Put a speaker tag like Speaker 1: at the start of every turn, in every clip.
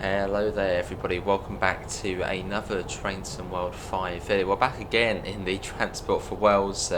Speaker 1: Hello there everybody, welcome back to another Train Sim World 5 video. We're back again in the Transport for Wales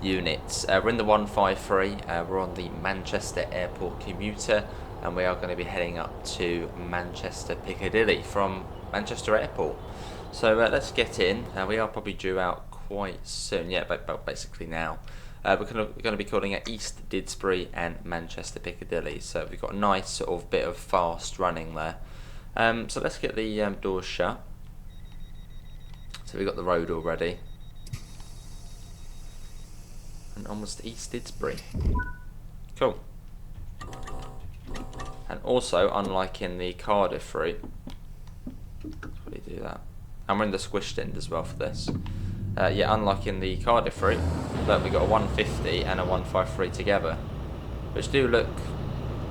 Speaker 1: units. We're in the 153, we're on the Manchester Airport Commuter, and we are going to be heading up to Manchester Piccadilly from Manchester Airport. So let's get in. We are probably due out quite soon, yeah, but basically now. We're going to be calling at East Didsbury and Manchester Piccadilly, so we've got a nice sort of bit of fast running there. So let's get the doors shut. So we've got the road already. And almost East Didsbury. Cool. And also, unlike in the Cardiff route, how do you do that? And we're in the squished end as well for this. Yeah, unlike in the Cardiff route, look, we've got a 150 and a 153 together, which do look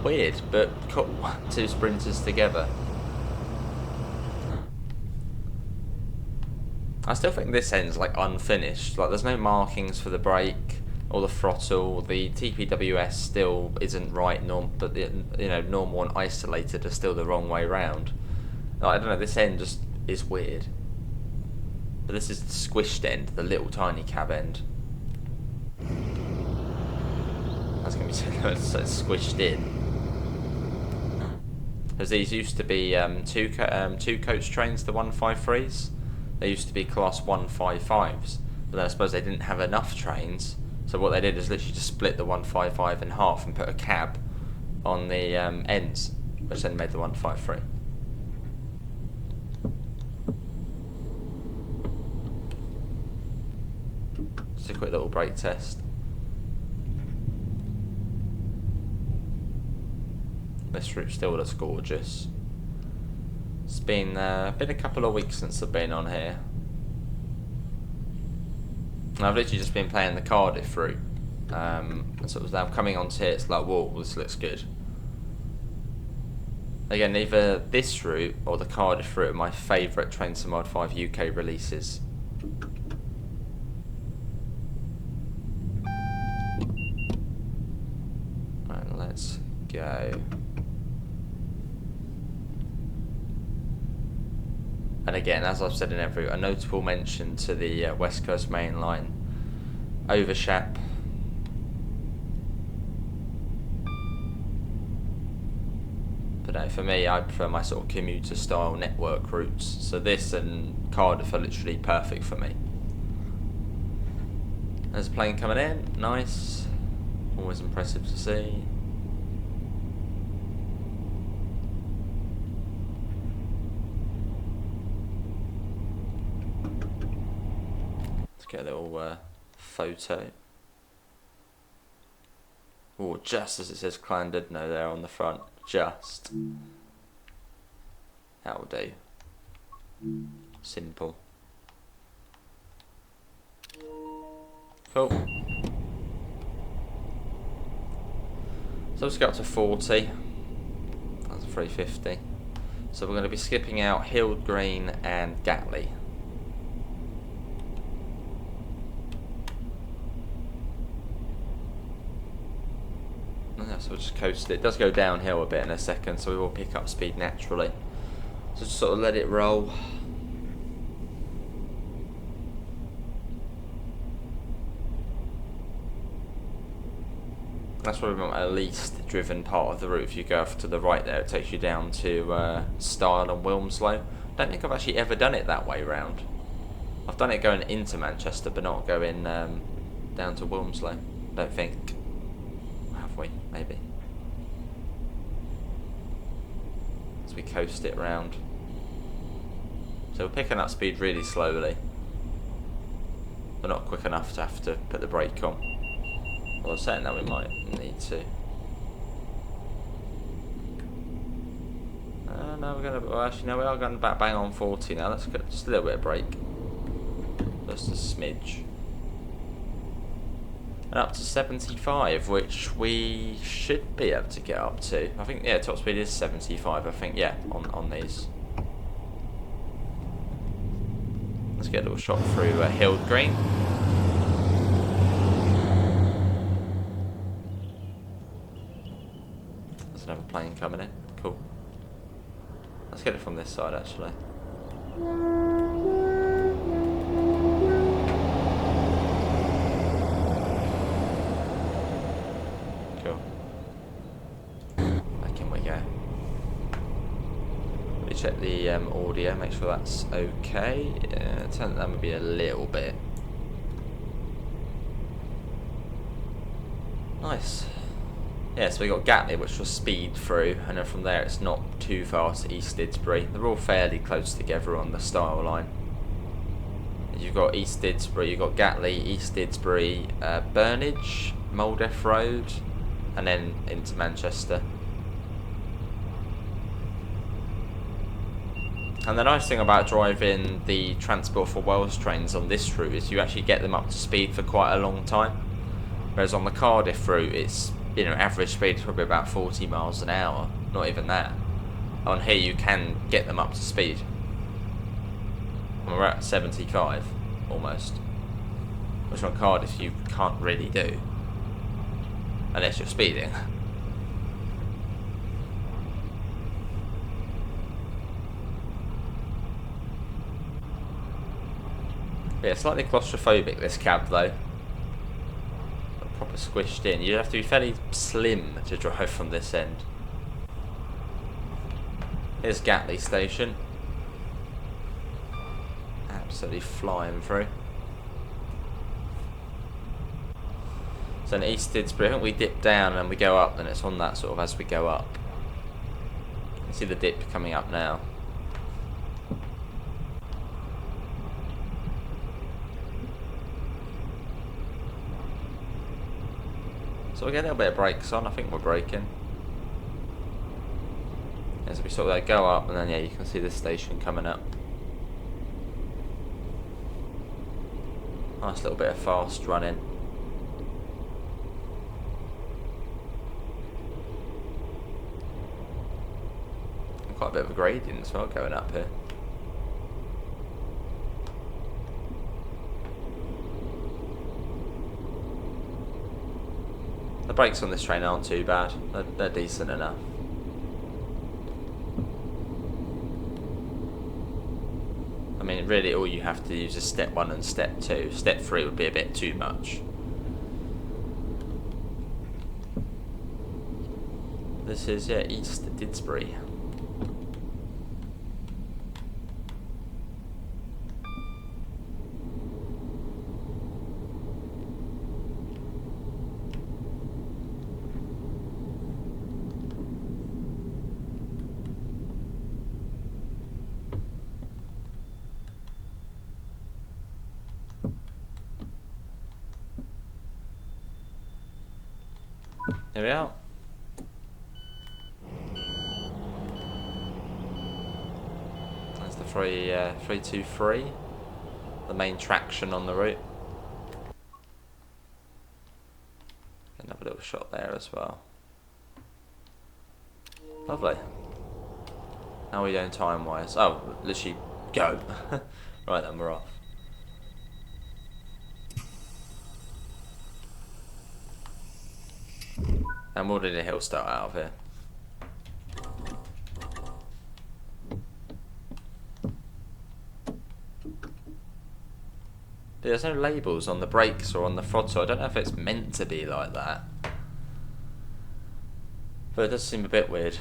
Speaker 1: weird, but cool. Two sprinters together. I still think this end's like unfinished. Like, there's no markings for the brake or the throttle. The TPWS still isn't right, but the, normal and isolated are still the wrong way round. Like, I don't know. This end just is weird. But this is the squished end, the little tiny cab end. That's gonna be so squished in. Because these used to be two coach trains, the 153s. They used to be class 155s, but then I suppose they didn't have enough trains, so what they did is literally just split the 155 in half and put a cab on the ends, which then made the 153. Just a quick little brake test. This route still looks gorgeous. It's been a couple of weeks since I've been on here. And I've literally just been playing the Cardiff route. And so now coming onto here, it's like, whoa, this looks good. Again, either this route or the Cardiff route are my favourite Train Sim World 5 UK releases. Right, let's go. And again, as I've said in a notable mention to the West Coast Main Line, Overshap. But no, for me, I prefer my sort of commuter style network routes. So this and Cardiff are literally perfect for me. There's a plane coming in, nice. Always impressive to see. Get a little photo. Oh, just as it says Llandudno there on the front. Just. That'll do. Simple. Cool. So let's go up to 40. That's a 350. So we're going to be skipping out Hild Green and Gatley. So we'll just coast it. It does go downhill a bit in a second, so we will pick up speed naturally. So just sort of let it roll. That's probably my least driven part of the route. If you go off to the right there, it takes you down to Stile and Wilmslow. Don't think I've actually ever done it that way round. I've done it going into Manchester, but not going down to Wilmslow. Don't think. Maybe. As we coast it round. So we're picking up speed really slowly. We're not quick enough to have to put the brake on. Well, I'm saying that we might need to. No, we're gonna. Well, actually, no, we are going back bang on 40 now. Let's get just a little bit of brake. Just a smidge. And up to 75, which we should be able to get up to. I think, yeah, top speed is 75, I think, yeah, on these. Let's get a little shot through Hild Green. There's another plane coming in, cool. Let's get it from this side actually. Cool. Back in we go. We check the audio, make sure that's okay. Turn that maybe a little bit. Nice. Yeah, so we got Gatley, which will speed through, and then from there it's not too far to East Didsbury. They're all fairly close together on the style line. You've got East Didsbury, you've got Gatley, East Didsbury, Burnage, Moldeth Road, and then into Manchester. And the nice thing about driving the Transport for Wales trains on this route is you actually get them up to speed for quite a long time. Whereas on the Cardiff route, it's, you know, average speed is probably about 40 miles an hour, not even that. On here you can get them up to speed. We're at 75, almost. Which on Cardiff you can't really do. Unless you're speeding. Yeah, slightly claustrophobic this cab though. Proper squished in. You have to be fairly slim to drive from this end. Here's Gatley Station. Absolutely flying through. So in East Didsbury, I think we dip down and we go up, and it's on that sort of as we go up. You can see the dip coming up now. So we get a little bit of brakes on, I think we're braking. As we sort of go up, and then yeah, you can see the station coming up. Nice little bit of fast running. And quite a bit of a gradient as well going up here. The brakes on this train aren't too bad, they're decent enough. I mean, really all you have to use is step 1 and step 2. Step 3 would be a bit too much. This is, yeah, East Didsbury. Here we are. That's the 323, the main traction on the route. Another little shot there as well. Lovely. How are we doing time wise? Oh, literally go. Right then, we're off. And what did the hill start out of here? There's no labels on the brakes or on the throttle. I don't know if it's meant to be like that. But it does seem a bit weird.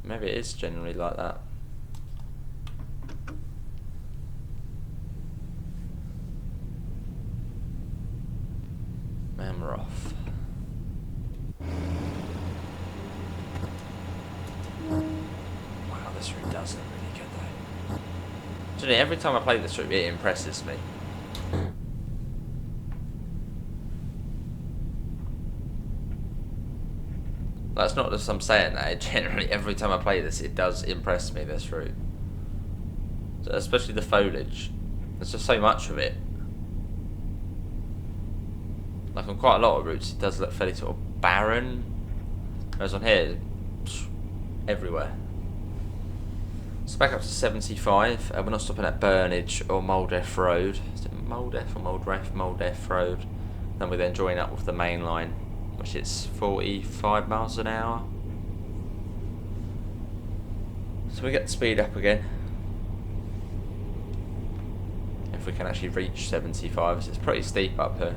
Speaker 1: Maybe it is generally like that. And we're off. Wow, this route does look really good though. Actually, every time I play this route, it impresses me. That's not just I'm saying that, it generally, every time I play this, it does impress me, this route. So especially the foliage. There's just so much of it. Like on quite a lot of routes, it does look fairly sort of barren. Whereas on here, everywhere. So back up to 75. We're not stopping at Burnage or Moldeth Road. Is it Moldeth or Moldreth? Moldeth Road. Then we then join up with the main line, which is 45 miles an hour. So we get the speed up again. If we can actually reach 75, so it's pretty steep up here.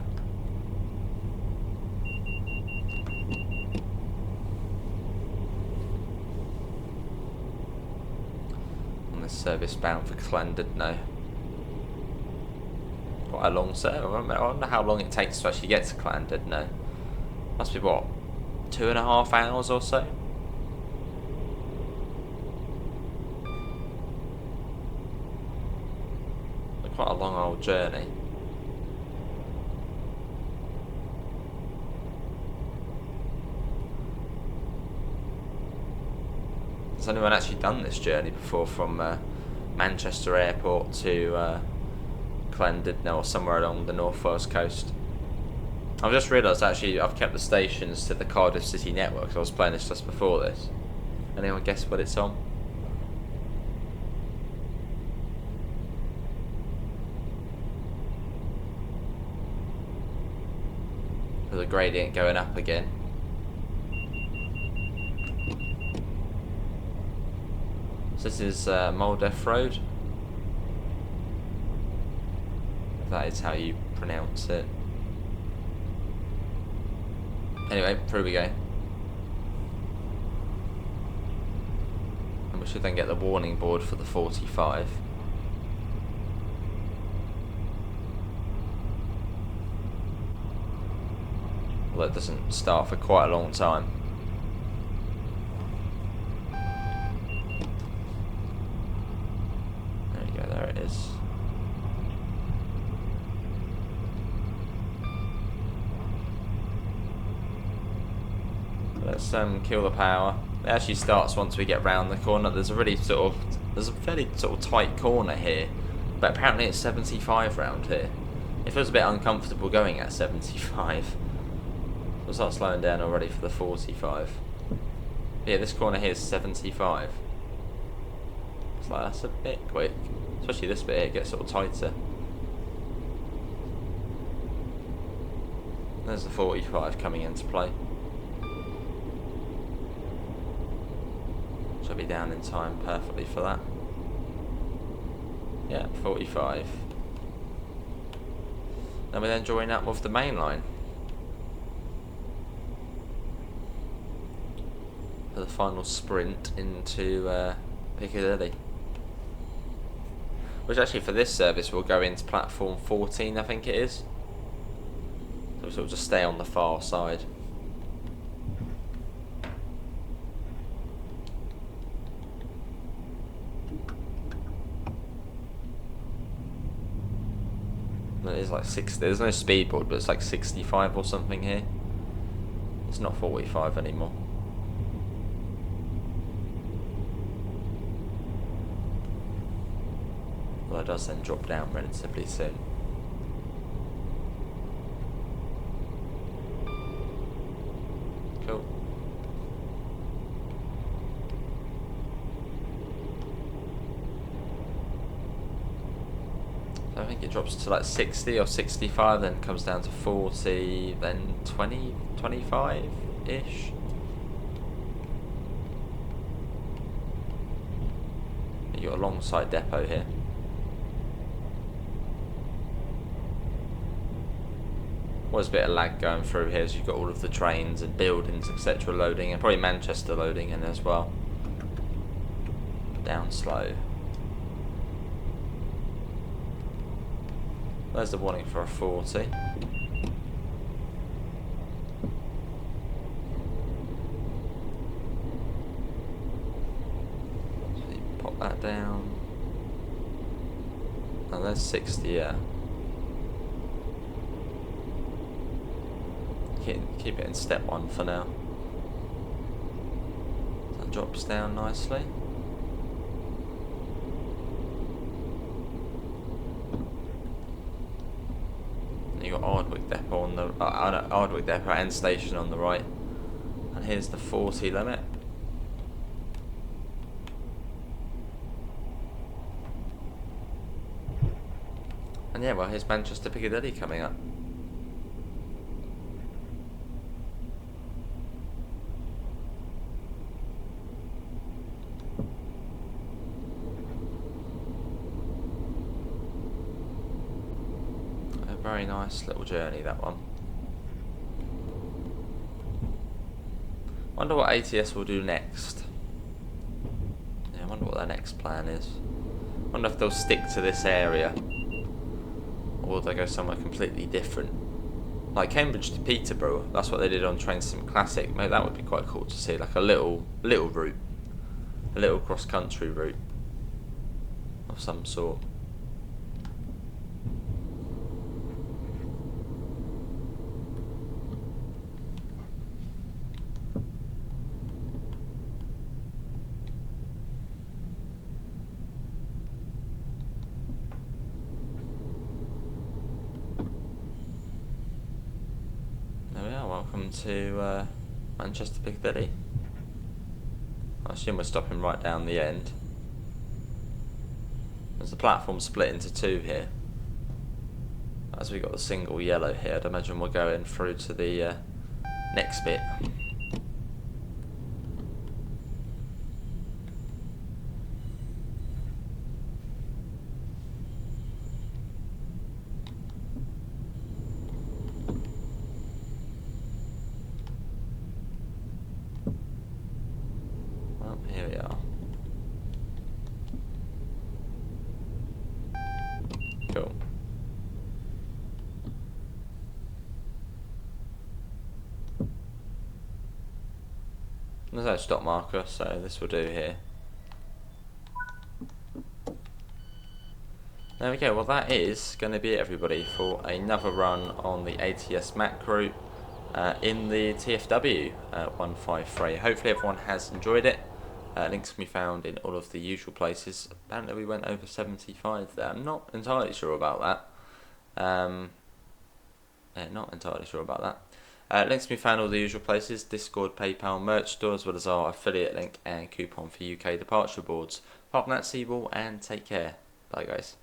Speaker 1: On this service bound for Llandudno. Quite a long service. I wonder how long it takes to actually get to Llandudno. Must be what, 2.5 hours or so? Quite a long old journey. Has anyone actually done this journey before from Manchester Airport to Llandudno or somewhere along the northwest coast? I've just realised actually I've kept the stations to the Cardiff City network. I was playing this just before this. Anyone guess what it's on? There's a gradient going up again. So this is Moldef Road. If that is how you pronounce it. Anyway, through we go. And we should then get the warning board for the 45. Although it doesn't start for quite a long time. There you go, there it is. Let's kill the power. It actually starts once we get round the corner. There's a fairly sort of tight corner here, but apparently it's 75 round here. It feels a bit uncomfortable going at 75. We'll start slowing down already for the 45. Yeah, this corner here is 75. It's like, that's a bit quick. Especially this bit here, it gets sort of tighter. There's the 45 coming into play. Should be down in time perfectly for that. Yeah, 45. Then we then join up with the main line. For the final sprint into Piccadilly. Which actually for this service will go into platform 14, I think it is. So we'll sort of just stay on the far side. It is like 60, there's no speed board, but it's like 65 or something here. It's not 45 anymore. Well, it does then drop down relatively soon. Cool. So I think it drops to like 60 or 65, then comes down to 40, then 20, 25-ish. You've got a long side depot here. There's a bit of lag going through here as you've got all of the trains and buildings, etc. loading, and probably Manchester loading in as well. Down slow. There's the warning for a 40. So you pop that down. And there's 60, yeah. Keep it in step 1 for now. That drops down nicely. And you got Ardwick Depot on the Ardwick Depot and station on the right. And here's the 40 limit. And yeah, well, here's Manchester Piccadilly coming up. very nice little journey, that one. Wonder what ATS will do next. Yeah, I wonder what their next plan is. Wonder if they'll stick to this area, or will they go somewhere completely different. Like Cambridge to Peterborough, that's what they did on Train Sim Classic. Maybe that would be quite cool to see, like a little route, a little cross-country route of some sort. There we are, welcome to Manchester Piccadilly. I assume we're stopping right down the end. There's the platform split into two here. As we got the single yellow here, I'd imagine we're going through to the next bit. Well, here we are. Cool. There's no stop marker, so this will do here. There we go, well that is going to be it, everybody, for another run on the ATS MAC route in the TFW 153. Hopefully everyone has enjoyed it. Links can be found in all of the usual places. Apparently we went over 75 there. I'm not entirely sure about that. Not entirely sure about that. Links can be found in all the usual places: Discord, PayPal, merch store, as well as our affiliate link and coupon for UK departure boards. Apart from that, see you all and take care. Bye guys.